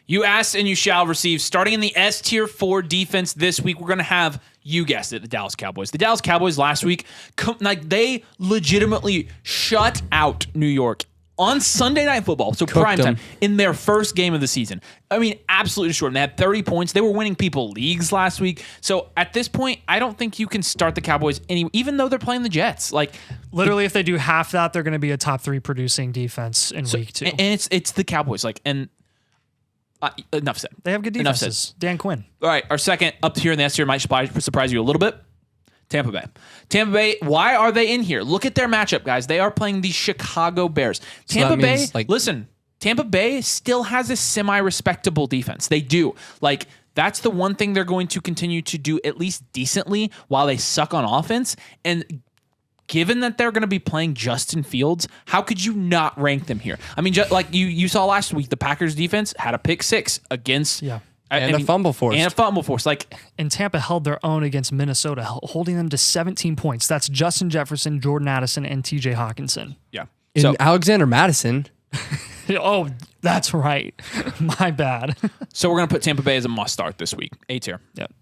You asked and you shall receive. Starting in the S Tier 4 defense this week, we're going to have, you guessed it, the Dallas Cowboys. The Dallas Cowboys last week, they legitimately shut out New York on Sunday Night Football, so prime time, in their first game of the season. I mean, absolutely destroyed them. They had 30 points. They were winning people leagues last week. So at this point, I don't think you can start the Cowboys even though they're playing the Jets. Literally, if they do half that, they're going to be a top 3 producing defense in week 2. And it's the Cowboys. Enough said. They have good defenses. Dan Quinn. All right, our second up here in the S tier might surprise you a little bit. Tampa Bay. Tampa Bay, why are they in here? Look at their matchup, guys. They are playing the Chicago Bears. Tampa Bay, listen, Tampa Bay still has a semi-respectable defense. They do. That's the one thing they're going to continue to do at least decently while they suck on offense. And given that they're going to be playing Justin Fields, how could you not rank them here? I mean, you saw last week, the Packers defense had a pick 6 against... Yeah. A fumble force. And a fumble force. And Tampa held their own against Minnesota, holding them to 17 points. That's Justin Jefferson, Jordan Addison, and TJ Hawkinson. Yeah. And Alexander Madison. Oh, that's right. My bad. So we're going to put Tampa Bay as a must start this week. A tier. Yep.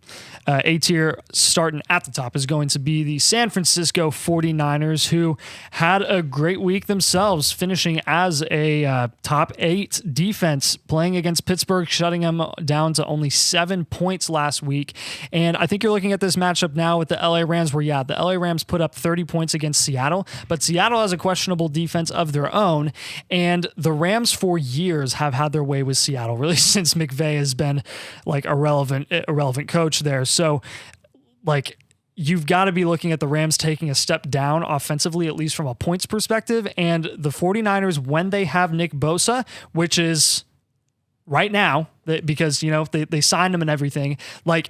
A tier starting at the top is going to be the San Francisco 49ers, who had a great week themselves, finishing as a top 8 defense, playing against Pittsburgh, shutting them down to only 7 points last week. And I think you're looking at this matchup now with the LA Rams, where, the LA Rams put up 30 points against Seattle, but Seattle has a questionable defense of their own. And the Rams for years have had their way with Seattle, really since McVay has been a relevant coach there. So, you've got to be looking at the Rams taking a step down offensively, at least from a points perspective. And the 49ers, when they have Nick Bosa, which is right now, because, they signed him and everything,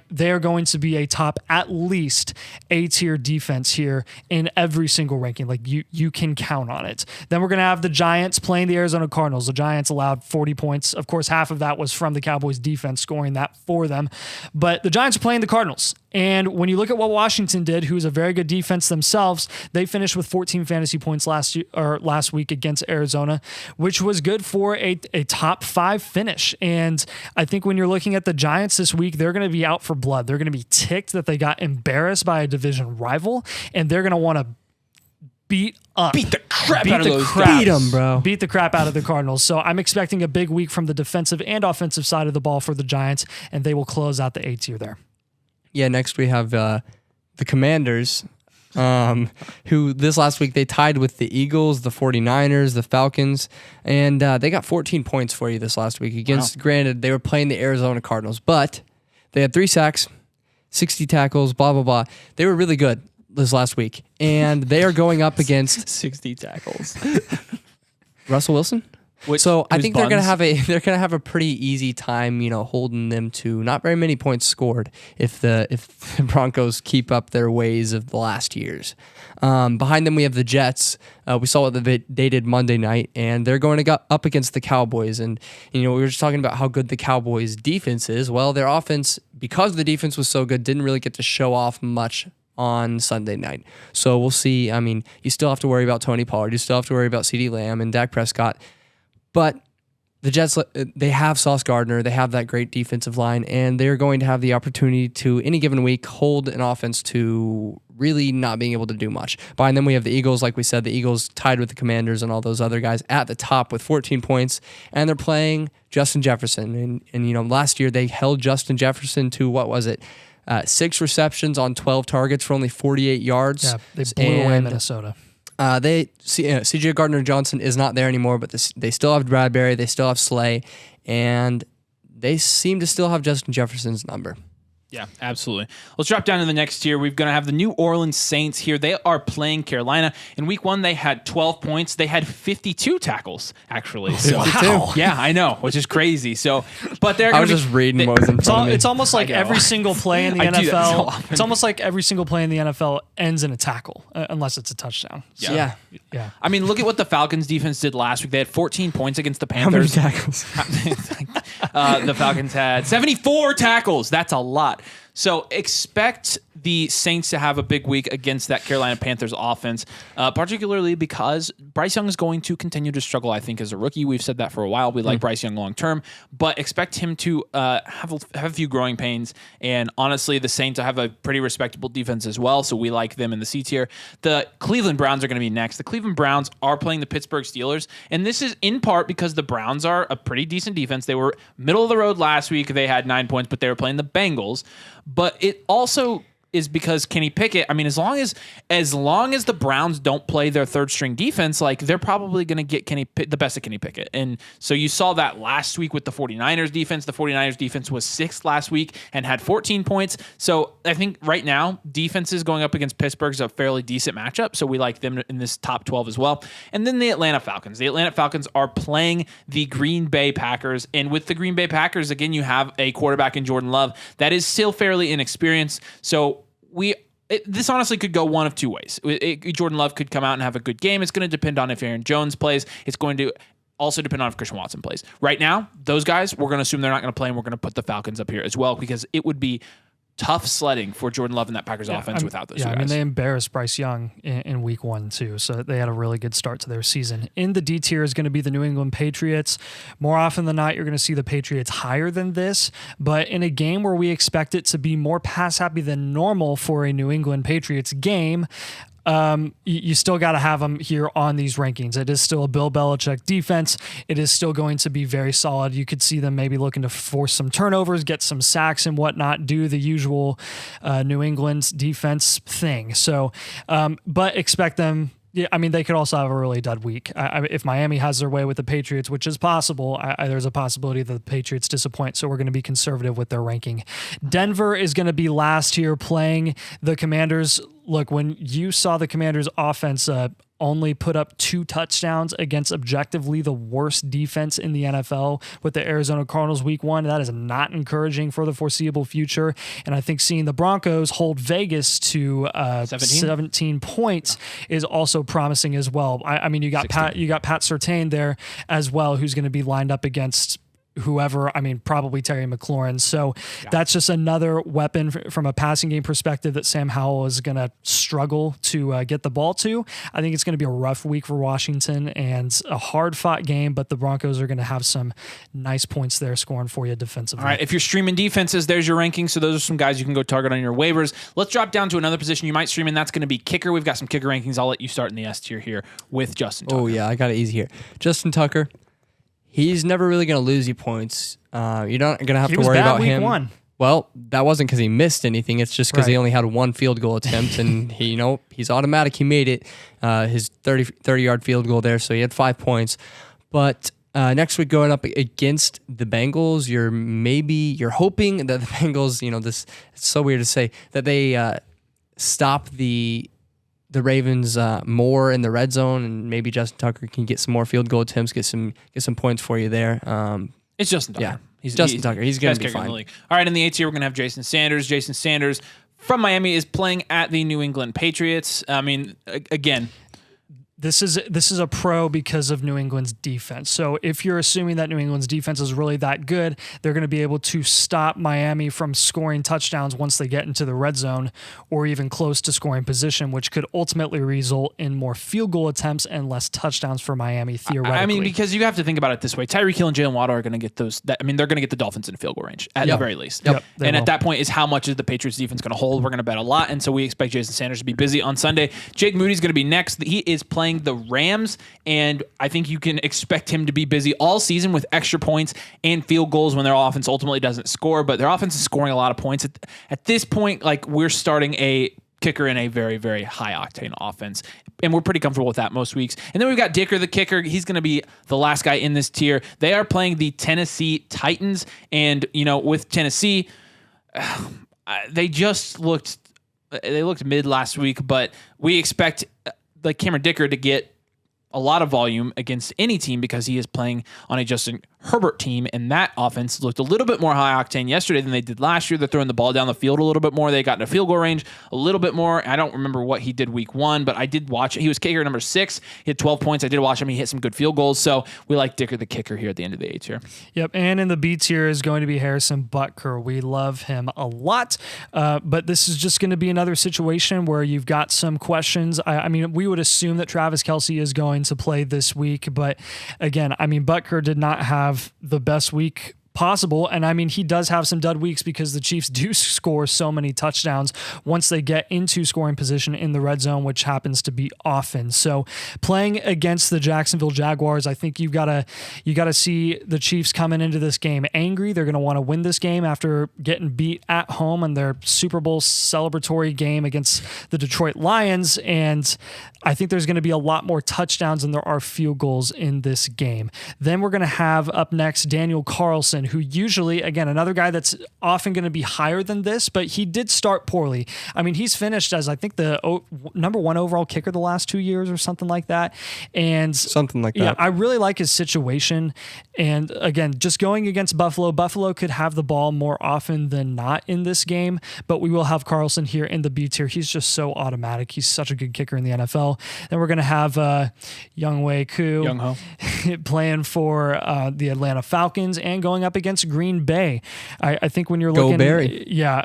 they're going to be a top, at least A-tier defense here in every single ranking. You can count on it. Then we're going to have the Giants playing the Arizona Cardinals. The Giants allowed 40 points. Of course, half of that was from the Cowboys defense scoring that for them. But the Giants are playing the Cardinals. And when you look at what Washington did, who's a very good defense themselves, they finished with 14 fantasy points last week against Arizona, which was good for a top 5 finish. And I think when you're looking at the Giants this week, they're going to be out for blood. They're going to be ticked that they got embarrassed by a division rival, and they're going to want to beat the crap out of those guys. Beat them, bro. Beat the crap out of the Cardinals. So I'm expecting a big week from the defensive and offensive side of the ball for the Giants, and they will close out the A tier there. Yeah, next we have the Commanders, who this last week they tied with the Eagles, the 49ers, the Falcons, and they got 14 points for you this last week against, granted, they were playing the Arizona Cardinals, but they had 3 sacks, 60 tackles, blah, blah, blah. They were really good this last week, and they are going up against 60 tackles. Russell Wilson? So I think they're gonna have a pretty easy time, holding them to not very many points scored if the Broncos keep up their ways of the last years. Behind them we have the Jets. We saw what they did Monday night, and they're going to go up against the Cowboys. And we were just talking about how good the Cowboys' defense is. Well, their offense, because the defense was so good, didn't really get to show off much on Sunday night. So we'll see. I mean, you still have to worry about Tony Pollard. You still have to worry about CeeDee Lamb and Dak Prescott. But the Jets, they have Sauce Gardner. They have that great defensive line, and they're going to have the opportunity to, any given week, hold an offense to really not being able to do much. Behind them, we have the Eagles. Like we said, the Eagles tied with the Commanders and all those other guys at the top with 14 points, and they're playing Justin Jefferson. And last year they held Justin Jefferson to, what was it, 6 receptions on 12 targets for only 48 yards. Yeah, they blew away Minnesota. CJ Gardner-Johnson is not there anymore, but they still have Bradbury, they still have Slay, and they seem to still have Justin Jefferson's number. Yeah, absolutely. Let's drop down to the next tier. We're going to have the New Orleans Saints here. They are playing Carolina. In week 1, they had 12 points. They had 52 tackles, actually. So, wow. Yeah, I know, which is crazy. So, but they're I was just reading what was in front of me. It's almost like every single play in the NFL. It's almost like every single play in the NFL ends in a tackle, unless it's a touchdown. So, yeah. I mean, look at what the Falcons defense did last week. They had 14 points against the Panthers. How many tackles? The Falcons had 74 tackles. That's a lot. So expect the Saints to have a big week against that Carolina Panthers offense, particularly because Bryce Young is going to continue to struggle, I think, as a rookie. We've said that for a while. We like Bryce Young long term, but expect him to have a few growing pains. And honestly, the Saints have a pretty respectable defense as well, so we like them in the C tier. The Cleveland Browns are going to be next. The Cleveland Browns are playing the Pittsburgh Steelers, and this is in part because the Browns are a pretty decent defense. They were middle of the road last week. They had 9 points, but they were playing the Bengals. But it also is because Kenny Pickett, I mean, as long as the Browns don't play their third string defense, like they're probably going to get the best of Kenny Pickett. And so you saw that last week with the 49ers defense. The 49ers defense was 6th last week and had 14 points. So I think right now defenses going up against Pittsburgh is a fairly decent matchup. So we like them in this top 12 as well. And then the Atlanta Falcons. The Atlanta Falcons are playing the Green Bay Packers. And with the Green Bay Packers, again, you have a quarterback in Jordan Love that is still fairly inexperienced. So this honestly could go one of two ways. Jordan Love could come out and have a good game. It's going to depend on if Aaron Jones plays. It's going to also depend on if Christian Watson plays. Right now, those guys, we're going to assume they're not going to play, and we're going to put the Falcons up here as well because it would be tough sledding for Jordan Love and that Packers offense without those two guys. I mean, they embarrassed Bryce Young in week 1 too, so they had a really good start to their season. In the D tier is going to be the New England Patriots. More often than not, you're going to see the Patriots higher than this, but in a game where we expect it to be more pass happy than normal for a New England Patriots game, you still got to have them here on these rankings. It is still a Bill Belichick defense. It is still going to be very solid. You could see them maybe looking to force some turnovers, get some sacks and whatnot, do the usual New England's defense thing. So, but expect them. Yeah, I mean, they could also have a really dud week. If Miami has their way with the Patriots, which is possible, there's a possibility that the Patriots disappoint, so we're going to be conservative with their ranking. Denver is going to be last here playing the Commanders. Look, when you saw the Commanders' offense only put up 2 touchdowns against objectively the worst defense in the NFL with the Arizona Cardinals week 1, that is not encouraging for the foreseeable future. And I think seeing the Broncos hold Vegas to 17 points is also promising as well. I mean, you got 16. Pat Surtain there as well, who's going to be lined up against whoever, I mean, probably Terry McLaurin. So that's just another weapon from a passing game perspective that Sam Howell is going to struggle to get the ball to. I think it's going to be a rough week for Washington and a hard-fought game, but the Broncos are going to have some nice points there scoring for you defensively. All right, if you're streaming defenses, there's your ranking. So those are some guys you can go target on your waivers. Let's drop down to another position you might stream, and that's going to be kicker. We've got some kicker rankings. I'll let you start in the S tier here with Justin Tucker. Oh, yeah, I got it easy here. Justin Tucker. He's never really going to lose you points. You're not going to have to worry about him. Week 1. Well, that wasn't because he missed anything. It's just because he only had 1 field goal attempt, and he's automatic. He made it, his 30-yard field goal there, so he had 5 points. But next week going up against the Bengals, you're hoping that the Bengals, this it's so weird to say, that they stop the Ravens more in the red zone, and maybe Justin Tucker can get some more field goal attempts, get some points for you there. It's Justin Tucker. Yeah, Justin Tucker. He's going to be fine. All right, in the 8th tier, we're going to have Jason Sanders. Jason Sanders from Miami is playing at the New England Patriots. I mean, again, This is a pro because of New England's defense. So if you're assuming that New England's defense is really that good, they're going to be able to stop Miami from scoring touchdowns once they get into the red zone or even close to scoring position, which could ultimately result in more field goal attempts and less touchdowns for Miami theoretically. I mean, because you have to think about it this way. Tyreek Hill and Jalen Waddle are going to get those. They're going to get the Dolphins in field goal range at the very least. Yep, and at that point is how much is the Patriots defense going to hold? We're going to bet a lot. And so we expect Jason Sanders to be busy on Sunday. Jake Moody's going to be next. He is playing the Rams, and I think you can expect him to be busy all season with extra points and field goals when their offense ultimately doesn't score, but their offense is scoring a lot of points. At this point, like, we're starting a kicker in a very, very high-octane offense, and we're pretty comfortable with that most weeks. And then we've got Dicker, the kicker. He's going to be the last guy in this tier. They are playing the Tennessee Titans, and, with Tennessee, they looked mid last week, but we expect Cameron Dicker to get a lot of volume against any team because he is playing on a Justin Herbert team, and that offense looked a little bit more high octane yesterday than they did last year. They're throwing the ball down the field a little bit more. They got into field goal range a little bit more. I don't remember what he did week 1, but I did watch it. He was kicker number 6. He had 12 points. I did watch him. He hit some good field goals. So we like Dicker the kicker here at the end of the A tier. Yep, and in the B tier is going to be Harrison Butker. We love him a lot, but this is just going to be another situation where you've got some questions. I mean, we would assume that Travis Kelce is going to play this week, but again, I mean, Butker did not have the best week possible. And I mean, he does have some dud weeks because the Chiefs do score so many touchdowns once they get into scoring position in the red zone, which happens to be often. So playing against the Jacksonville Jaguars, I think you gotta see the Chiefs coming into this game angry. They're going to want to win this game after getting beat at home in their Super Bowl celebratory game against the Detroit Lions. And I think there's going to be a lot more touchdowns than there are field goals in this game. Then we're going to have up next Daniel Carlson, who usually, again, another guy that's often going to be higher than this, but he did start poorly. I mean, he's finished as, I think, the number 1 overall kicker the last 2 years or something like that. And something like that. Yeah, I really like his situation. And again, just going against Buffalo, Buffalo could have the ball more often than not in this game, but we will have Carlson here in the B tier. He's just so automatic. He's such a good kicker in the NFL. Then we're going to have Younghoe Koo playing for the Atlanta Falcons and going up against Green Bay. I think when you're looking... Go Barry. Yeah.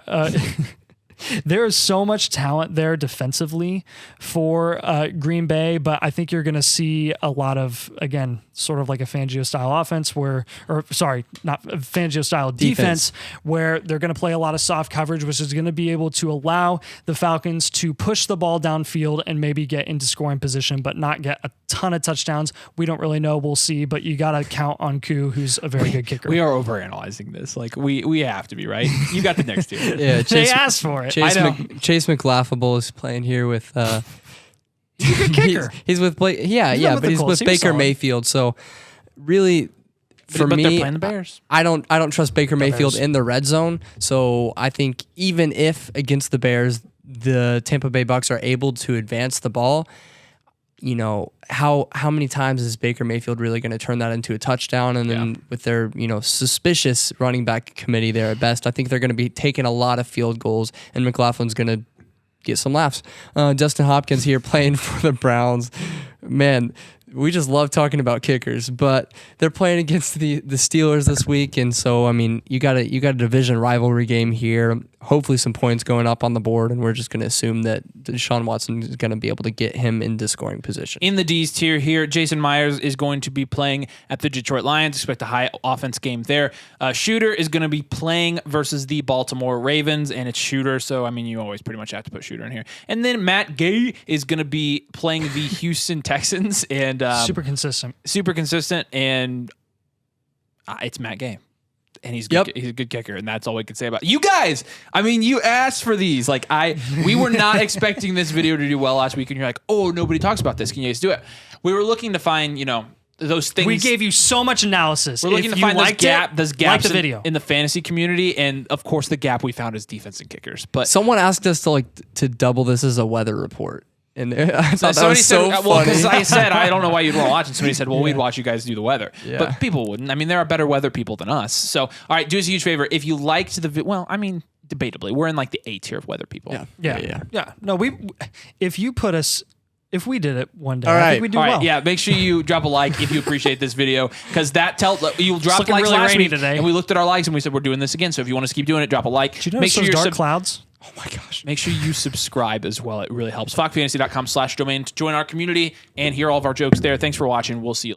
There is so much talent there defensively for Green Bay, but I think you're going to see a lot of, again, sort of like a Fangio-style offense not Fangio-style defense, where they're going to play a lot of soft coverage, which is going to be able to allow the Falcons to push the ball downfield and maybe get into scoring position, but not get a ton of touchdowns. We don't really know. We'll see, but you got to count on Koo, who's a very good kicker. We are overanalyzing this. Like, we have to be, right? You got the next tier. Yeah, they asked for it. Chase McLaughable is playing here with... he's a good kicker. He's with Blake. Yeah, but he's with Baker Mayfield. So really, for me, they're playing the Bears. I don't trust Baker Mayfield in the red zone. So I think even if against the Bears, the Tampa Bay Bucs are able to advance the ball, you know, how many times is Baker Mayfield really going to turn that into a touchdown? And then with their, suspicious running back committee there at best, I think they're going to be taking a lot of field goals, and McLaughlin's going to get some laughs. Dustin Hopkins here playing for the Browns. Man, we just love talking about kickers, but they're playing against the Steelers this week, and so I mean, you got a division rivalry game here. Hopefully, some points going up on the board, and we're just going to assume that Deshaun Watson is going to be able to get him into scoring position. In the D's tier here, Jason Myers is going to be playing at the Detroit Lions. Expect a high offense game there. Shooter is going to be playing versus the Baltimore Ravens, and it's Shooter, so I mean, you always pretty much have to put Shooter in here. And then Matt Gay is going to be playing the Houston Texans, and super consistent, and it's Matt Gay. And he's good, he's a good kicker, and that's all we can say about it. You guys. I mean, you asked for these. Like we were not expecting this video to do well last week, and you're like, oh, nobody talks about this. Can you guys do it? We were looking to find, those things. We gave you so much analysis. We're looking to find those gaps the video. in the fantasy community, and of course, the gap we found is defense and kickers. But someone asked us to double this as a weather report. And I thought that was so funny. Well, because I said, I don't know why you'd want to watch. And somebody said, well, we'd watch you guys do the weather. Yeah. But people wouldn't. I mean, there are better weather people than us. So, all right, do us a huge favor. If you liked the debatably, we're in like the A tier of weather people. Yeah. No, if we did it one day, all right. I think we'd do well. Yeah, make sure you drop a like if you appreciate this video, because you dropped likes really last week today. And we looked at our likes and we said we're doing this again. So if you want us to keep doing it, drop a like. Did you notice those dark clouds? Oh my gosh. Make sure you subscribe as well. It really helps. FoxFantasy.com/domain to join our community and hear all of our jokes there. Thanks for watching. We'll see you.